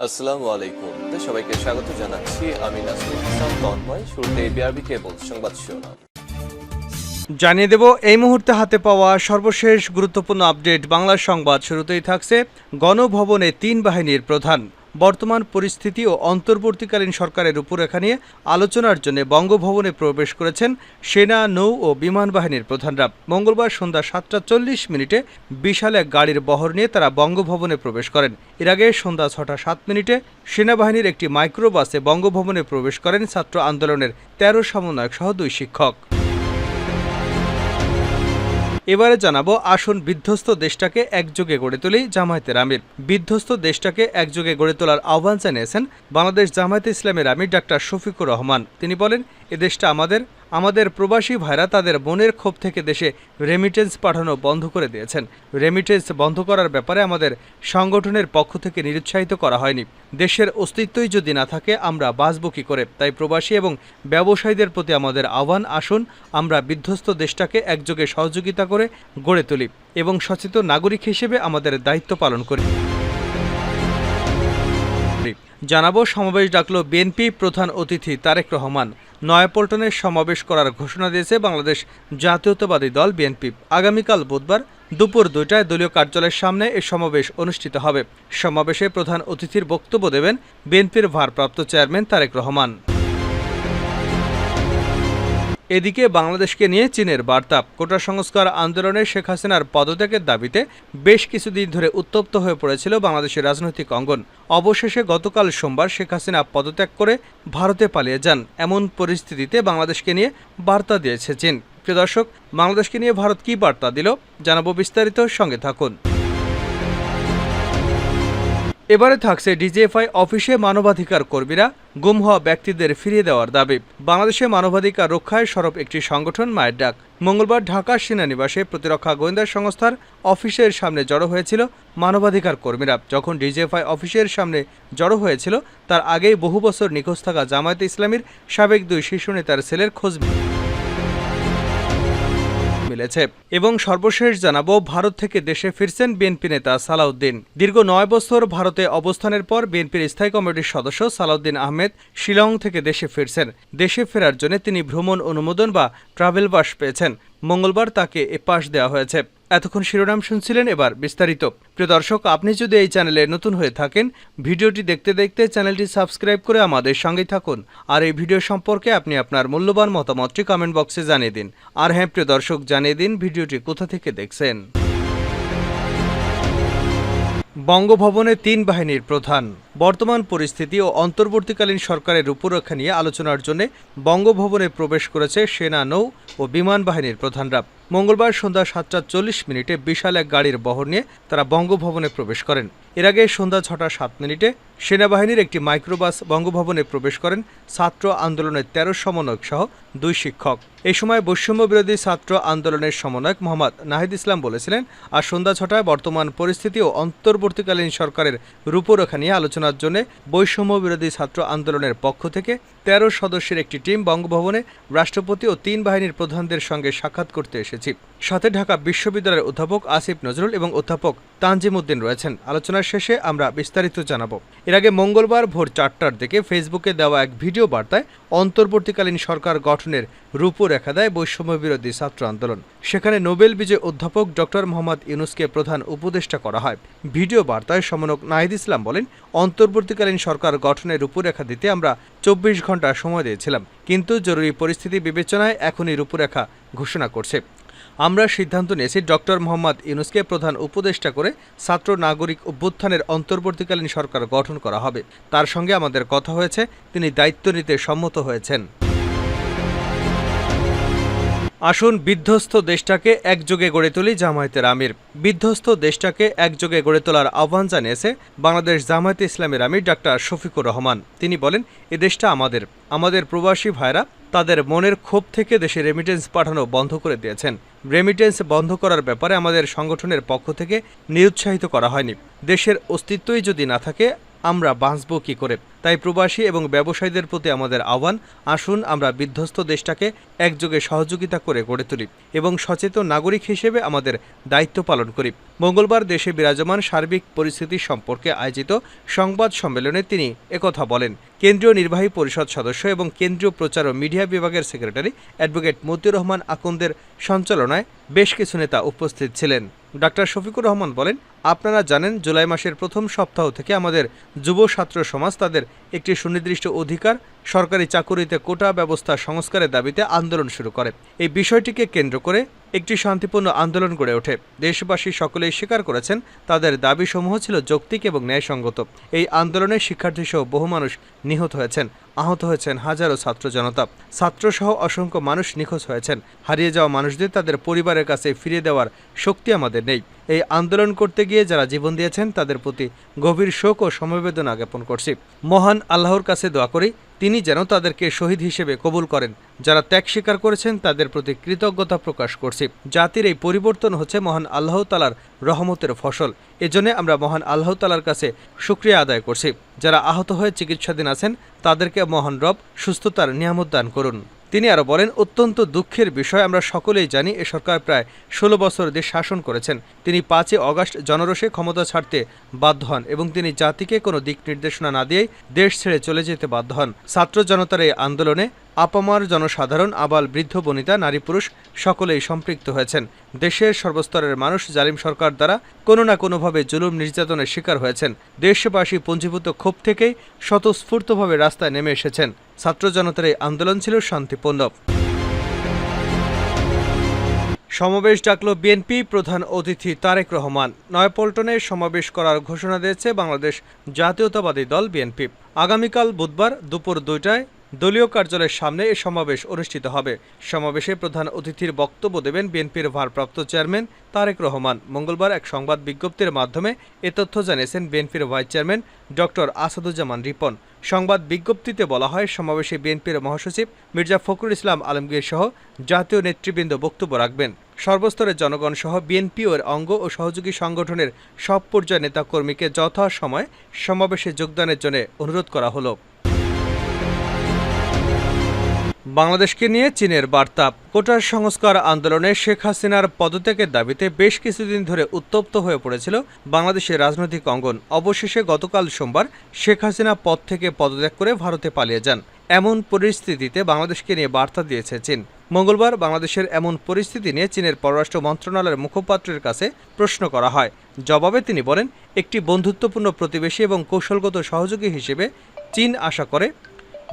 আসসালামু আলাইকুম। সবাইকে স্বাগত জানাচ্ছি। আমি নাসরুল ইসলাম তন্ময়। শুরুতে বিআরবি কেবল সংবাদ শিরোনাম জানিয়ে দেব এই মুহূর্তে হাতে পাওয়া সর্বশেষ গুরুত্বপূর্ণ আপডেট। বাংলা সংবাদ শুরুতেই থাকছে গণভবনে ৩ বাহিনীর প্রধান, বর্তমান পরিস্থিতি ও অন্তর্বর্তীকালীন সরকারের রূপরেখা নিয়ে আলোচনার জন্য বঙ্গভবনে প্রবেশ করেছেন সেনা, নৌ ও বিমান বাহিনীর প্রধানরা। মঙ্গলবার সন্ধ্যা ৭টা ৪০ বিশাল এক গাড়ির বহর নিয়ে তারা বঙ্গভবনে প্রবেশ করেন। এর আগে সন্ধ্যা ৬টা ৭ সেনাবাহিনীর একটি মাইক্রোবাসে বঙ্গভবনে প্রবেশ করেন ছাত্র আন্দোলনের ১৩ সমন্বয়ক সহ ২ শিক্ষক। এবারে জানাবো, আসুন বিধ্বস্ত দেশটাকে একযোগে গড়ে তুলি জামায়াতের আমির। বিধ্বস্ত দেশটাকে একযোগে গড়ে তোলার আহ্বান জানিয়েছেন বাংলাদেশ জামায়াতে ইসলামের আমির ডাক্তার শফিকুর রহমান। তিনি বলেন, এ দেশটা আমাদের প্রবাসী ভাইরা তাদের মনের ক্ষোভ থেকে দেশে রেমিটেন্স পাঠানো বন্ধ করে দিয়েছেন। রেমিটেন্স বন্ধ করার ব্যাপারে আমাদের সংগঠনের পক্ষ থেকে নিরুৎসাহিত করা হয়নি। দেশের অস্তিত্বই যদি না থাকে আমরা বাঁচব কী করে? তাই প্রবাসী এবং ব্যবসায়ীদের প্রতি আমাদের আহ্বান, আসুন আমরা বিধ্বস্ত দেশটাকে একযোগে সহযোগিতা করে গড়ে তুলি এবং সচেতন নাগরিক হিসেবে আমাদের দায়িত্ব পালন করি। জানাবো, সমাবেশ ডাকল বিএনপি প্রধান অতিথি তারেক রহমান। নয়াপল্টনে সমাবেশ করার ঘোষণা দিয়েছে বাংলাদেশ জাতীয়তাবাদী দল বিএনপি। আগামীকাল বুধবার দুপুর ২টায় দলীয় কার্যালয়ের সামনে এ সমাবেশ অনুষ্ঠিত হবে। সমাবেশে প্রধান অতিথির বক্তব্য দেবেন বিএনপির ভারপ্রাপ্ত চেয়ারম্যান তারেক রহমান। এদিকে বাংলাদেশকে নিয়ে চীনের বার্তা। কোটা সংস্কার আন্দোলনে শেখ হাসিনার পদত্যাগের দাবিতে বেশ কিছুদিন ধরে উত্তপ্ত হয়ে পড়েছিল বাংলাদেশের রাজনৈতিক অঙ্গন। অবশেষে গতকাল সোমবার শেখ হাসিনা পদত্যাগ করে ভারতে পালিয়ে যান। এমন পরিস্থিতিতে বাংলাদেশকে নিয়ে বার্তা দিয়েছে চীন। প্রিয় দর্শক, বাংলাদেশকে নিয়ে ভারত কী বার্তা দিল জানাবো বিস্তারিত, সঙ্গে থাকুন। এবারে থাকছে ডিজিএফআই অফিসে মানবাধিকার কর্মীরা গুম হওয়া ব্যক্তিদের ফিরিয়ে দেওয়ার দাবি। বাংলাদেশে মানবাধিকার রক্ষায় সরব একটি সংগঠন মায়ের ডাক মঙ্গলবার ঢাকা সেনানিবাসে প্রতিরক্ষা গোয়েন্দা সংস্থার অফিসের সামনে জড়ো হয়েছিল মানবাধিকার কর্মীরা। যখন ডিজিএফআই অফিসের সামনে জড়ো হয়েছিল তার আগেই বহু বছর নিখোঁজ থাকা জামায়াতে ইসলামীর সাবেক ২ শীর্ষ নেতার ছেলের খোঁজ মিলেছে। এবং সর্বশেষ জানাবো, ভারত থেকে দেশে ফিরছেন বিএনপি নেতা সালাউদ্দিন। দীর্ঘ ৯ বছর ভারতে অবস্থানের পর বিএনপির স্থায়ী কমিটির সদস্য সালাউদ্দিন আহমেদ শিলং থেকে দেশে ফিরছেন। দেশে ফেরার জন্য তিনি ভ্রমণ অনুমোদন বা ট্রাভেল পাস পেয়েছেন। মঙ্গলবার তাকে এ পাস দেওয়া হয়েছে। এতক্ষণ শিরোনাম শুনছিলেন, এবার বিস্তারিত। প্রিয় দর্শক, আপনি যদি এই চ্যানেলে নতুন হয়ে থাকেন, ভিডিওটি দেখতে দেখতে চ্যানেলটি সাবস্ক্রাইব করে আমাদের সঙ্গেই থাকুন। আর এই ভিডিও সম্পর্কে আপনি আপনার মূল্যবান মতামতটি কমেন্ট বক্সে জানিয়ে দিন। আর হ্যাঁ প্রিয় দর্শক, জানিয়ে দিন ভিডিওটি কোথা থেকে দেখছেন। বঙ্গভবনে ৩ বাহিনীর প্রধান, বর্তমান পরিস্থিতি ও অন্তর্বর্তীকালীন সরকারের রূপরেখা নিয়ে আলোচনার জন্য বঙ্গভবনে প্রবেশ করেছে সেনা, নৌ ও বিমান বাহিনীর প্রধানরা। মঙ্গলবার সন্ধ্যা ৭টা ৪০ বিশাল এক গাড়ির বহর নিয়ে তারা বঙ্গভবনে প্রবেশ করেন। এর আগে সন্ধ্যা ৬টা ৭ সেনাবাহিনীর একটি মাইক্রোবাস বঙ্গভবনে প্রবেশ করেন ছাত্র আন্দোলনের ১৩ সমন্বয়ক সহ ২ শিক্ষক। এই সময় বৈষম্য বিরোধী ছাত্র আন্দোলনের সমন্বয়ক মোহাম্মদ নাহিদ ইসলাম বলেছিলেন, আর সন্ধ্যা ৬টায় বর্তমান পরিস্থিতি ও অন্তর্বর্তীকালীন সরকারের রূপরেখা নিয়ে আলোচনার জন্য বৈষম্য বিরোধী ছাত্র আন্দোলনের পক্ষ থেকে ১৩ সদস্যের একটি টিম বঙ্গভবনে রাষ্ট্রপতি ও ৩ বাহিনীর প্রধানদের সঙ্গে সাক্ষাৎ করতে এসেছে। সাথে ঢাকা বিশ্ববিদ্যালয়ের অধ্যাপক আসিফ নজরুল এবং অধ্যাপক তানজিম উদ্দিন রয়েছেন। আলোচনার শেষে আমরা বিস্তারিত জানাবো। এর আগে মঙ্গলবার ভোর ৪টার দিকে ফেসবুকে দেওয়া এক ভিডিও বার্তায় অন্তর্বর্তীকালীন সরকার গঠনের রূপরেখা দেয় বৈষম্য বিরোধী ছাত্র আন্দোলন। সেখানে নোবেল বিজয়ী অধ্যাপক ডক্টর মোহাম্মদ ইউনুসকে প্রধান উপদেষ্টা করা হয়। ভিডিও বার্তায় সমন্বয়ক নাহিদ ইসলাম বলেন, অন্তর্বর্তীকালীন সরকার গঠনের রূপরেখা দিতে আমরা ২৪ ঘন্টা সময় দিয়েছিলাম, কিন্তু জরুরি পরিস্থিতি বিবেচনায় এখনই রূপরেখা ঘোষণা করছে। আমরা সিদ্ধান্ত নিয়েছি ডক্টর মোহাম্মদ ইউনুসকে প্রধান উপদেষ্টা করে ছাত্র নাগরিক অভ্যুত্থানের অন্তর্বর্তীকালীন সরকার গঠন করা হবে। তার সঙ্গে আমাদের কথা হয়েছে, তিনি দায়িত্ব নিতে সম্মত হয়েছেন। আসুন বিধ্বস্ত দেশটাকে একযোগে গড়ে তুলি জামায়াতের আমির। বিধ্বস্ত দেশটাকে একযোগে গড়ে তোলার আহ্বান জানিয়েছে বাংলাদেশ জামায়াতে ইসলামের আমির ডাক্তার শফিকুর রহমান। তিনি বলেন, এ দেশটা আমাদের প্রবাসী ভাইরা তাদের মনের ক্ষোভ থেকে দেশে রেমিটেন্স পাঠানো বন্ধ করে দিয়েছেন। রেমিটেন্স বন্ধ করার ব্যাপারে আমাদের সংগঠনের পক্ষ থেকে নিরুৎসাহিত করা হয়নি। দেশের অস্তিত্বই যদি না থাকে আমরা বাঁচব কী করে? তাই প্রবাসী এবং ব্যবসায়ীদের প্রতি আমাদের আহ্বান, আসুন আমরা বিধ্বস্ত দেশটাকে একযোগে সহযোগিতা করে গড়ে তুলি এবং সচেতন নাগরিক হিসেবে আমাদের দায়িত্ব পালন করি। মঙ্গলবার দেশে বিরাজমান সার্বিক পরিস্থিতি সম্পর্কে আয়োজিত সংবাদ সম্মেলনে তিনি একথা বলেন। কেন্দ্রীয় নির্বাহী পরিষদ সদস্য এবং কেন্দ্রীয় প্রচার ও মিডিয়া বিভাগের সেক্রেটারি অ্যাডভোকেট মতিউর রহমান আকুন্দের সঞ্চালনায় বেশ কিছু নেতা উপস্থিত ছিলেন। ডাক্তার শফিকুর রহমান বলেন, আপনারা জানেন জুলাই মাসের প্রথম সপ্তাহ থেকে আমাদের যুব ছাত্র সমাজ তাদের একটি সুনির্দিষ্ট অধিকার, সরকারি চাকুরিতে কোটা ব্যবস্থা সংস্কারের দাবিতে আন্দোলন শুরু করে। এই বিষয়টিকে কেন্দ্র করে একটি শান্তিপূর্ণ আন্দোলন গড়ে ওঠে। দেশবাসী সকলেই স্বীকার করেছেন তাদের দাবিসমূহ ছিল যৌক্তিক এবং ন্যায়সঙ্গত। এই আন্দোলনে শিক্ষার্থীসহ বহু মানুষ নিহত হয়েছেন, আহত হয়েছেন হাজারো ছাত্র জনতা, ছাত্রসহ অসংখ্য মানুষ নিখোঁজ হয়েছেন। হারিয়ে যাওয়া মানুষদের তাদের পরিবারের কাছে ফিরিয়ে দেওয়ার শক্তি আমাদের নেই। এই আন্দোলন করতে গিয়ে যারা জীবন দিয়েছেন তাদের প্রতি গভীর শোক ও সমবেদনা জ্ঞাপন করছি। মহান আল্লাহর কাছে দোয়া করি তিনি যেন তাদেরকে শহীদ হিসেবে কবুল করেন। যারা ত্যাগ স্বীকার করেছেন তাদের প্রতি কৃতজ্ঞতা প্রকাশ করছি। জাতির এই পরিবর্তন হচ্ছে মহান আল্লাহ তাআলার রহমতের ফসল। এজন্য আমরা মহান আল্লাহ তাআলার কাছে শুকরিয়া আদায় করছি। যারা আহত হয়ে চিকিৎসাধীন আছেন তাদেরকে মহান রব সুস্থতার নিয়ামত দান করুন। তিনি আরও বলেন, অত্যন্ত দুঃখের বিষয়, আমরা সকলেই জানি এ সরকার প্রায় ১৬ বছর দেশ শাসন করেছেন। তিনি ৫ই অগাস্ট জনরোষে ক্ষমতা ছাড়তে বাধ্য হন এবং তিনি জাতিকে কোনো দিক নির্দেশনা না দিয়েই দেশ ছেড়ে চলে যেতে বাধ্য হন। ছাত্র জনতার এই আন্দোলনে আপামার জনসাধারণ, আবাল বৃদ্ধ বনিতা, নারী পুরুষ সকলেই সম্পৃক্ত হয়েছেন। দেশের সর্বস্তরের মানুষ জালিম সরকার দ্বারা কোনো না কোনোভাবে জুলুম নির্যাতনের শিকার হয়েছেন। দেশবাসী পুঞ্জীভূত ক্ষোভ থেকেই স্বতঃস্ফূর্তভাবে রাস্তায় নেমে এসেছেন। ছাত্র জনতার এই আন্দোলন ছিল শান্তিপূর্ণ। সমাবেশ ডাকল বিএনপি প্রধান অতিথি তারেক রহমান। নয়াপল্টনে সমাবেশ করার ঘোষণা দিয়েছে বাংলাদেশ জাতীয়তাবাদী দল বিএনপি। আগামীকাল বুধবার দুপুর ২টায় দলীয় কার্যালয়ের সামনে এ সমাবেশ অনুষ্ঠিত হবে। সমাবেশে প্রধান অতিথির বক্তব্য দেবেন বিএনপির ভারপ্রাপ্ত চেয়ারম্যান তারেক রহমান। মঙ্গলবার এক সংবাদ বিজ্ঞপ্তির মাধ্যমে এ তথ্য জানিয়েছেন বিএনপির vice chairman doctor Asaduzzaman Ripon. সংবাদ বিজ্ঞপ্তিতে বলা হয়, সমাবেশে বিএনপির মহাসচিব মির্জা ফখরুল ইসলাম আলমগীর সহ জাতীয় নেতৃবৃন্দ বক্তব্য রাখবেন। সর্বস্তরের জনগণ সহ বিএনপি ও অঙ্গ ও সহযোগী সংগঠনের সব পর্যায়ের নেতাকর্মীকে যথাসময়ে সমাবেশে যোগদানের জন্য অনুরোধ করা হলো। বাংলাদেশকে নিয়ে চীনের বার্তা। কোটার সংস্কার আন্দোলনে শেখ হাসিনার পদত্যাগের দাবিতে বেশ কিছুদিন ধরে উত্তপ্ত হয়ে পড়েছিল বাংলাদেশের রাজনৈতিক অঙ্গন। অবশেষে গতকাল সোমবার শেখ হাসিনা পদ থেকে পদত্যাগ করে ভারতে পালিয়ে যান। এমন পরিস্থিতিতে বাংলাদেশকে নিয়ে বার্তা দিয়েছে চীন। মঙ্গলবার বাংলাদেশের এমন পরিস্থিতি নিয়ে চীনের পররাষ্ট্র মন্ত্রণালয়ের মুখপাত্রের কাছে প্রশ্ন করা হয়। জবাবে তিনি বলেন, একটি বন্ধুত্বপূর্ণ প্রতিবেশী এবং কৌশলগত সহযোগী হিসেবে চীন আশা করে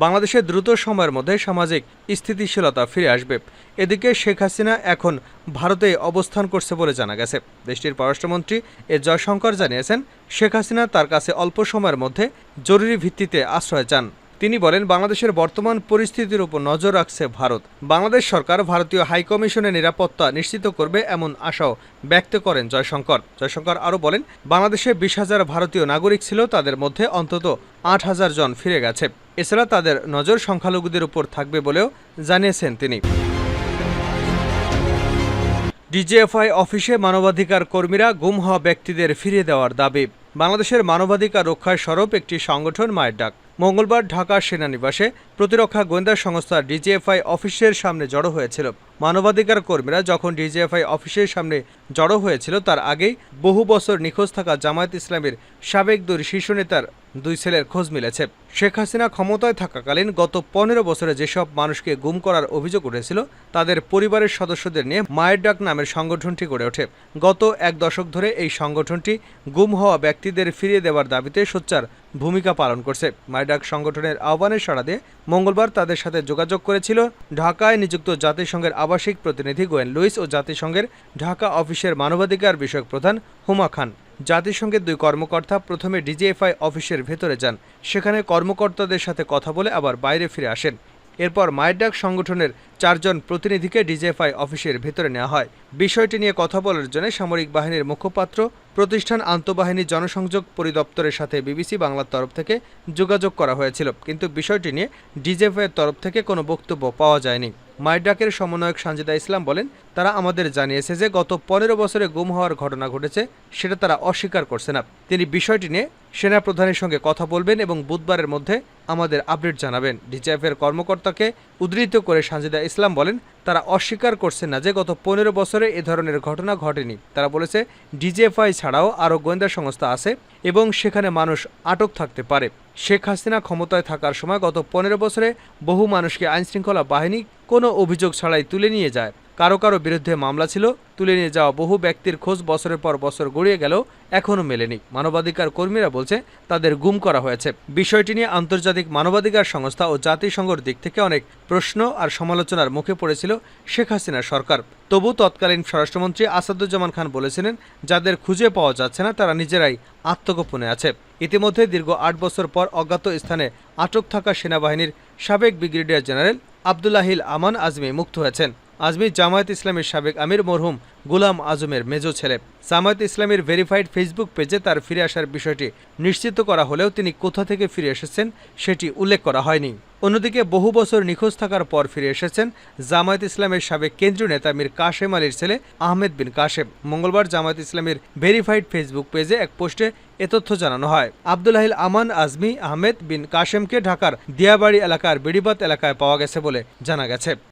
বাংলাদেশের দ্রুত সময়ের মধ্যে সামাজিক স্থিতিশীলতা ফিরে আসবে। এদিকে শেখ হাসিনা এখন ভারতে অবস্থান করছে বলে জানা গেছে। দেশটির পররাষ্ট্রমন্ত্রী জয়শঙ্কর জানিয়েছেন, শেখ হাসিনা তার কাছে অল্প সময়ের মধ্যে জরুরি ভিত্তিতে আশ্রয় চান। তিনি বলেন, বাংলাদেশের বর্তমান পরিস্থিতির উপর নজর রাখছে ভারত। বাংলাদেশ সরকার ভারতীয় হাইকমিশনের নিরাপত্তা নিশ্চিত করবে এমন আশাও ব্যক্ত করেন জয়শঙ্কর। জয়শঙ্কর আরও বলেন, বাংলাদেশে ২০,০০০ ভারতীয় নাগরিক ছিল, তাদের মধ্যে অন্তত ৮,০০০ জন ফিরে গেছে। এছাড়া তাদের নজর সংখ্যালঘুদের উপর থাকবে বলেও জানিয়েছেন তিনি। ডিজিএফআই অফিসে মানবাধিকার কর্মীরা গুম হওয়া ব্যক্তিদের ফিরিয়ে দেওয়ার দাবি। বাংলাদেশের মানবাধিকার রক্ষার স্বরূপ একটি সংগঠন মায়ের ডাক মঙ্গলবার ঢাকা সেনানিবাসে প্রতিরক্ষা গোয়েন্দা সংস্থা ডিজিএফআই অফিসের সামনে জড়ো হয়েছিল। মানবাধিকার কর্মীরা যখন ডিজিএফআই অফিসের সামনে জড়ো হয়েছিল তার আগেই বহু বছর নিখোঁজ থাকা জামায়াত ইসলামীর সাবেক ২ শীর্ষ নেতার ২ ছেলের খোঁজ মিলেছে। শেখ হাসিনা ক্ষমতায় থাকাকালীন গত ১৫ বছরে যেসব মানুষকে গুম করার অভিযোগ উঠেছিল তাদের পরিবারের সদস্যদের নিয়ে মায়ের ডাক নামের সংগঠনটি গড়ে ওঠে। গত ১ দশক ধরে এই সংগঠনটি গুম হওয়া ব্যক্তিদের ফিরিয়ে দেওয়ার দাবিতে সোচ্চার ভূমিকা পালন করছে। মায়ের ডাক সংগঠনের আহ্বানে সাড়া দিয়ে মঙ্গলবার তাদের সাথে যোগাযোগ করেছিল ঢাকায় নিযুক্ত জাতিসংঘের আবাসিক প্রতিনিধি গোয়েন লুইস ও জাতিসংঘের ঢাকা অফিসের মানবাধিকার বিষয়ক প্রধান হুমা খান। জাতিসংঘের ২ কর্মকর্তা প্রথমে ডিজিএফআই অফিসের ভেতরে যান, সেখানে কর্মকর্তাদের সাথে কথা বলে আবার বাইরে ফিরে আসেন। এরপর মায়ের ডাক সংগঠনের 4 জন প্রতিনিধিকে ডিজিএফআই অফিসের ভেতরে নেওয়া হয়। বিষয়টি নিয়ে কথা বলার জন্য সামরিক বাহিনীর মুখপাত্র প্রতিষ্ঠান আন্তঃবাহিনী জনসংযোগ পরিদপ্তরের সাথে বিবিসি বাংলার তরফ থেকে যোগাযোগ করা হয়েছিল, কিন্তু বিষয়টি নিয়ে ডিজিএফআইয়ের তরফ থেকে কোনো বক্তব্য পাওয়া যায়নি। মায়ের ডাকের সমন্বয়ক সানজিদা ইসলাম বলেন, তারা আমাদের জানিয়েছে যে গত 15 বছরে গুম হওয়ার ঘটনা ঘটেছে, সেটা তারা অস্বীকার করছে না। তিনি বিষয়টি নিয়ে সেনা প্রধানের সঙ্গে কথা বলবেন এবং বুধবারের মধ্যে আমাদের আপডেট জানাবেন। ডিজিএফআইয়ের কর্মকর্তাকে উদ্ধৃত করে সানজিদা ইসলাম বলেন, তারা অস্বীকার করছে না যে গত 15 বছরে এ ধরনের ঘটনা ঘটেনি। তারা বলেছে ডিজিএফআই ছাড়াও আরও গোয়েন্দা সংস্থা আছে এবং সেখানে মানুষ আটক থাকতে পারে। শেখ হাসিনা ক্ষমতায় থাকার সময় গত 15 বছরে বহু মানুষকে আইনশৃঙ্খলা বাহিনী কোনো অভিযোগ ছাড়াই তুলে নিয়ে যায়। কারো কারো বিরুদ্ধে মামলা ছিল। তুলে নিয়ে যাওয়া বহু ব্যক্তির খোঁজ বছরের পর বছর গড়িয়ে গেলেও এখনও মেলেনি। মানবাধিকার কর্মীরা বলছে তাদের গুম করা হয়েছে। বিষয়টি নিয়ে আন্তর্জাতিক মানবাধিকার সংস্থা ও জাতিসংঘের দিক থেকে অনেক প্রশ্ন আর সমালোচনার মুখে পড়েছিল শেখ হাসিনা সরকার। তবু তৎকালীন স্বরাষ্ট্রমন্ত্রী আসাদুজ্জামান খান বলেছিলেন, যাদের খুঁজে পাওয়া যাচ্ছে না তারা নিজেরাই আত্মগোপনে আছে। ইতিমধ্যে দীর্ঘ 8 বছর পর অজ্ঞাত স্থানে আটক থাকা সেনাবাহিনীর সাবেক ব্রিগেডিয়ার জেনারেল আব্দুল্লাহিল আমান আজমি মুক্ত হয়েছেন। আজমি জামায়াত ইসলামের সাবেক আমির মরহুম গোলাম আজমের মেজো ছেলে। জামায়াত ইসলামের ভেরিফাইড ফেসবুক পেজে তার ফিরে আসার বিষয়টি নিশ্চিত করা হলেও তিনি কোথা থেকে ফিরে এসেছেন সেটি উল্লেখ করা হয়নি। অন্যদিকে বহু বছর নিখোঁজ থাকার পর ফিরে এসেছেন জামায়াত ইসলামের সাবেক কেন্দ্রীয় নেতা মীর কাশেম আলীর ছেলে আহমেদ বিন কাশেম। মঙ্গলবার জামায়াত ইসলামের ভেরিফাইড ফেসবুক পেজে এক পোস্টে এ তথ্য জানানো হয়। আব্দুল্লাহিল আমান আজমি আহমেদ বিন কাশেমকে ঢাকার দিয়াবাড়ি এলাকার বেড়িবাঁধ এলাকায় পাওয়া গেছে বলে জানা গেছে।